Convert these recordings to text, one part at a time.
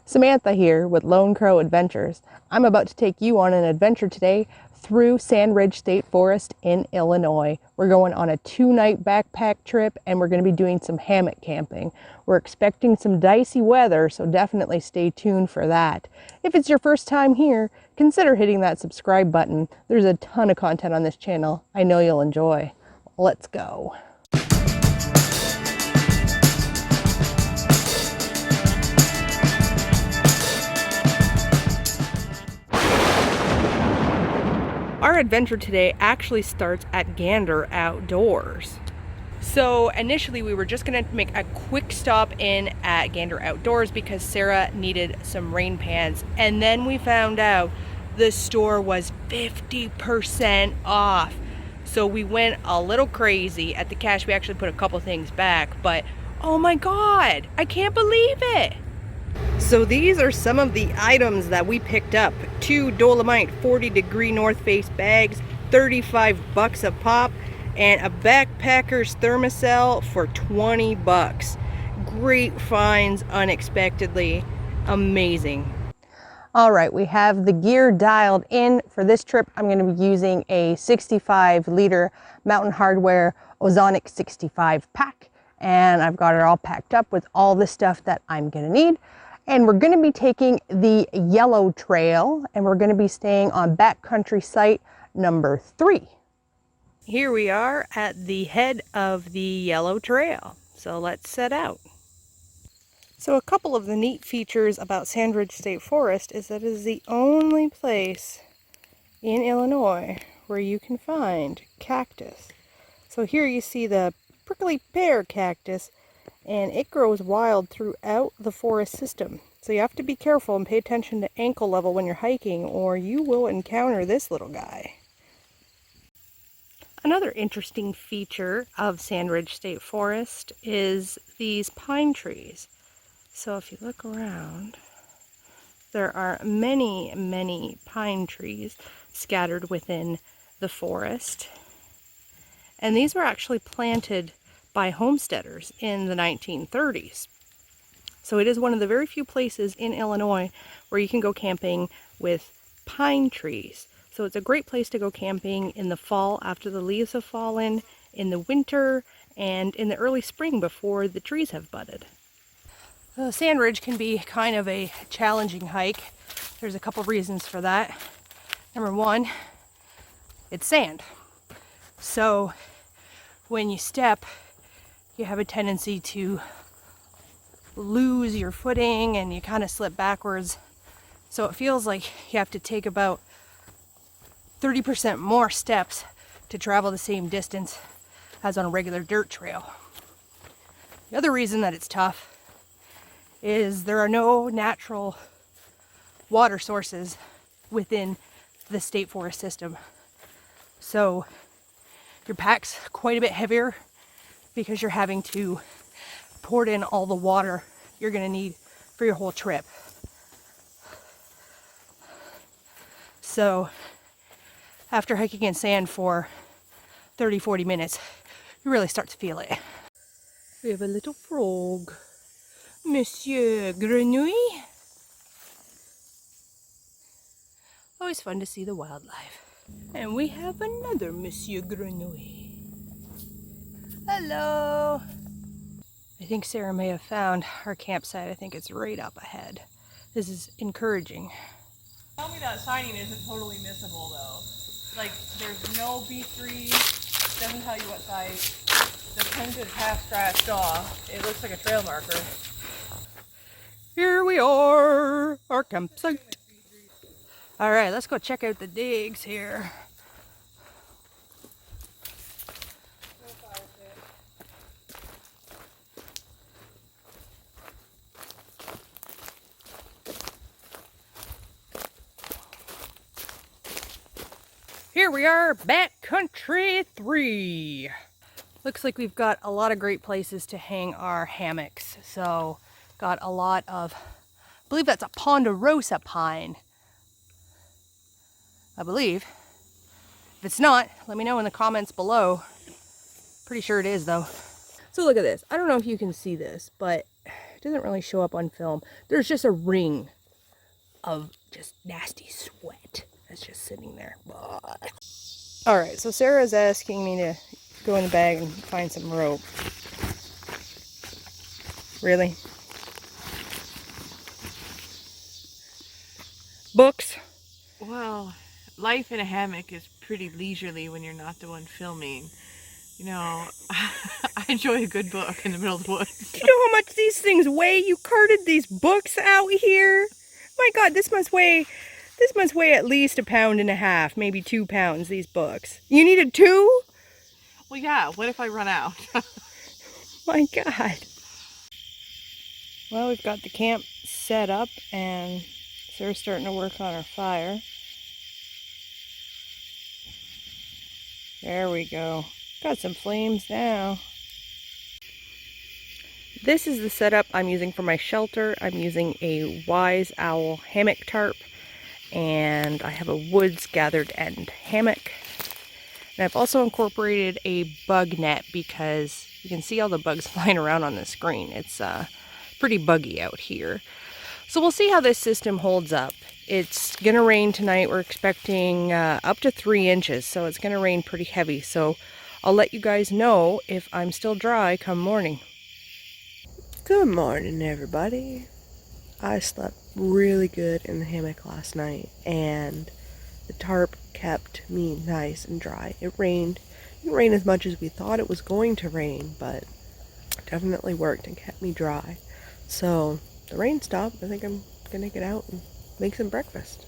Samantha here with Lone Crow Adventures. I'm about to take you on an adventure today through Sand Ridge State Forest in Illinois. We're going on a 2-night backpack trip and we're going to be doing some hammock camping. We're expecting some dicey weather, so definitely stay tuned for that. If it's your first time here, consider hitting that subscribe button. There's a ton of content on this channel I know you'll enjoy. Let's go. Our adventure today actually starts at Gander Outdoors. So initially we were just gonna make a quick stop in at Gander Outdoors because Sarah needed some rain pants, and then we found out the store was 50% off. So we went a little crazy at the cash. We actually put a couple things back, but oh my God, I can't believe it. So these are some of the items that we picked up. 2 Dolomite 40-degree North Face bags, 35 bucks a pop, and a backpacker's thermocell for 20 bucks. Great finds unexpectedly. Amazing. All right, we have the gear dialed in. For this trip, I'm going to be using a 65-liter Mountain Hardwear Ozonic 65 pack, and I've got it all packed up with all the stuff that I'm going to need. And we're going to be taking the Yellow Trail, and we're going to be staying on backcountry site number 3. Here we are at the head of the Yellow Trail, so let's set out. So a couple of the neat features about Sand Ridge State Forest is that it is the only place in Illinois where you can find cactus. So here you see the prickly pear cactus, and it grows wild throughout the forest system. So you have to be careful and pay attention to ankle level when you're hiking, or you will encounter this little guy. Another interesting feature of Sand Ridge State Forest is these pine trees. So if you look around, there are many, many pine trees scattered within the forest. And these were actually planted by homesteaders in the 1930s. So it is one of the very few places in Illinois where you can go camping with pine trees. So it's a great place to go camping in the fall after the leaves have fallen, in the winter, and in the early spring before the trees have budded. Sand Ridge can be kind of a challenging hike. There's a couple reasons for that. Number one, it's sand. So when you step, you have a tendency to lose your footing and you kind of slip backwards. So it feels like you have to take about 30% more steps to travel the same distance as on a regular dirt trail. The other reason that it's tough is there are no natural water sources within the state forest system. So your pack's quite a bit heavier because you're having to pour in all the water you're going to need for your whole trip. So after hiking in sand for 30-40 minutes, you really start to feel it. We have a little frog, Monsieur Grenouille. Always fun to see the wildlife. And we have another Monsieur Grenouille. Hello! I think Sarah may have found our campsite. I think it's right up ahead. This is encouraging. Tell me that signing isn't totally missable though. Like, there's no B3, doesn't tell you what site. The print is half scratched off. It looks like a trail marker. Here we are, our campsite. All right, let's go check out the digs here. Here we are, backcountry 3. Looks like we've got a lot of great places to hang our hammocks. So got a lot of, I believe that's a Ponderosa Pine. I believe. If it's not, let me know in the comments below. Pretty sure it is though. So look at this. I don't know if you can see this, but it doesn't really show up on film. There's just a ring of just nasty sweat that's just sitting there. All right, so Sarah's asking me to go in the bag and find some rope. Really? Books? Well, life in a hammock is pretty leisurely when you're not the one filming. You know, I enjoy a good book in the middle of the woods. Do you know how much these things weigh? You carted these books out here? My God, this must weigh at least 1.5 pounds, maybe 2 pounds, these books. You needed 2? Well, yeah, what if I run out? My God. Well, we've got the camp set up and Sarah's starting to work on our fire. There we go. Got some flames now. This is the setup I'm using for my shelter. I'm using a Wise Owl hammock tarp, and I have a woods gathered end hammock. And I've also incorporated a bug net because you can see all the bugs flying around on the screen. It's pretty buggy out here. So we'll see how this system holds up. It's gonna rain tonight. We're expecting up to 3 inches, so it's gonna rain pretty heavy. So I'll let you guys know if I'm still dry come morning. Good morning, everybody. I slept really good in the hammock last night, and the tarp kept me nice and dry. It rained. It didn't rain as much as we thought it was going to rain, but it definitely worked and kept me dry. So the rain stopped. I think I'm gonna get out and make some breakfast.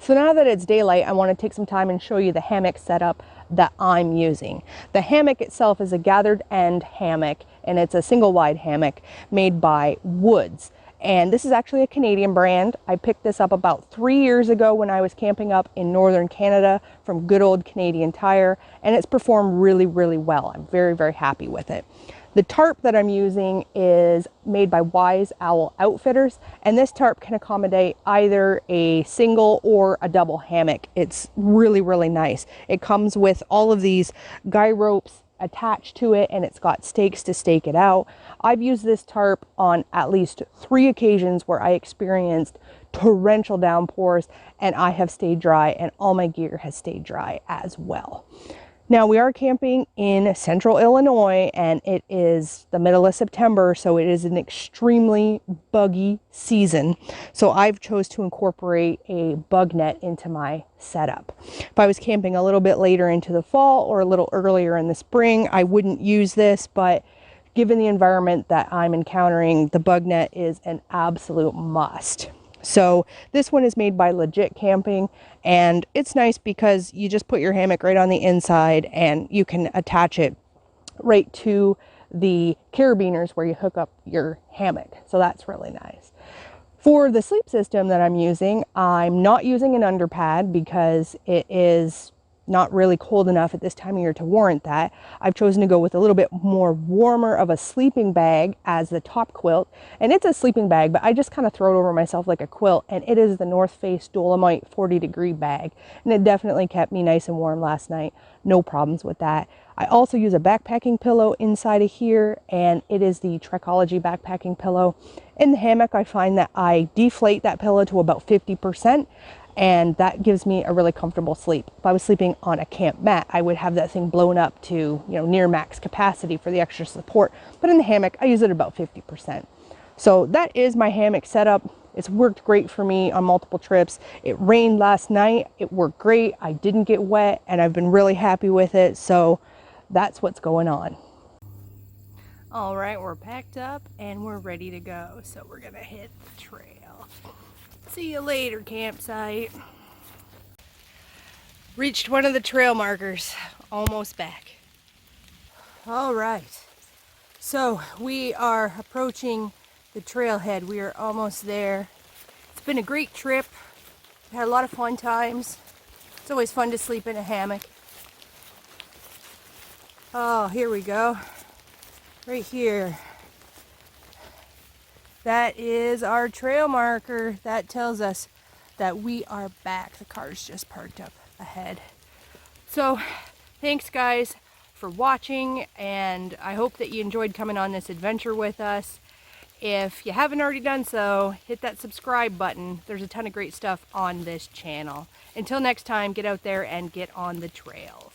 So now that it's daylight, I want to take some time and show you the hammock setup that I'm using. The hammock itself is a gathered end hammock, and it's a single wide hammock made by Woods. And this is actually a Canadian brand. I picked this up about 3 years ago when I was camping up in northern Canada from good old Canadian Tire, and it's performed really, really well. I'm very, very happy with it. The tarp that I'm using is made by Wise Owl Outfitters, and this tarp can accommodate either a single or a double hammock. It's really, really nice. It comes with all of these guy ropes attached to it, and it's got stakes to stake it out. I've used this tarp on at least 3 occasions where I experienced torrential downpours, and I have stayed dry, and all my gear has stayed dry as well. Now, we are camping in central Illinois, and it is the middle of September, so it is an extremely buggy season. So I've chose to incorporate a bug net into my setup. If I was camping a little bit later into the fall or a little earlier in the spring, I wouldn't use this, but given the environment that I'm encountering, the bug net is an absolute must. So this one is made by Legit Camping, and it's nice because you just put your hammock right on the inside and you can attach it right to the carabiners where you hook up your hammock. So that's really nice. For the sleep system that I'm using, I'm not using an underpad because it is not really cold enough at this time of year to warrant that. I've chosen to go with a little bit more warmer of a sleeping bag as the top quilt. And it's a sleeping bag, but I just kind of throw it over myself like a quilt. And it is the North Face Dolomite 40-degree bag. And it definitely kept me nice and warm last night. No problems with that. I also use a backpacking pillow inside of here, and it is the Trekology backpacking pillow. In the hammock, I find that I deflate that pillow to about 50%. And that gives me a really comfortable sleep. If I was sleeping on a camp mat, I would have that thing blown up to, near max capacity for the extra support. But in the hammock, I use it about 50%. So that is my hammock setup. It's worked great for me on multiple trips. It rained last night. It worked great. I didn't get wet, and I've been really happy with it. So that's what's going on. All right, we're packed up and we're ready to go. So we're gonna hit the trail. See you later, campsite. Reached one of the trail markers. Almost back. All right. So we are approaching the trailhead. We are almost there. It's been a great trip. We had a lot of fun times. It's always fun to sleep in a hammock. Oh, here we go. Right here. That is our trail marker. That tells us that we are back. The car's just parked up ahead. So thanks guys for watching, and I hope that you enjoyed coming on this adventure with us. If you haven't already done so, hit that subscribe button. There's a ton of great stuff on this channel. Until next time, get out there and get on the trails.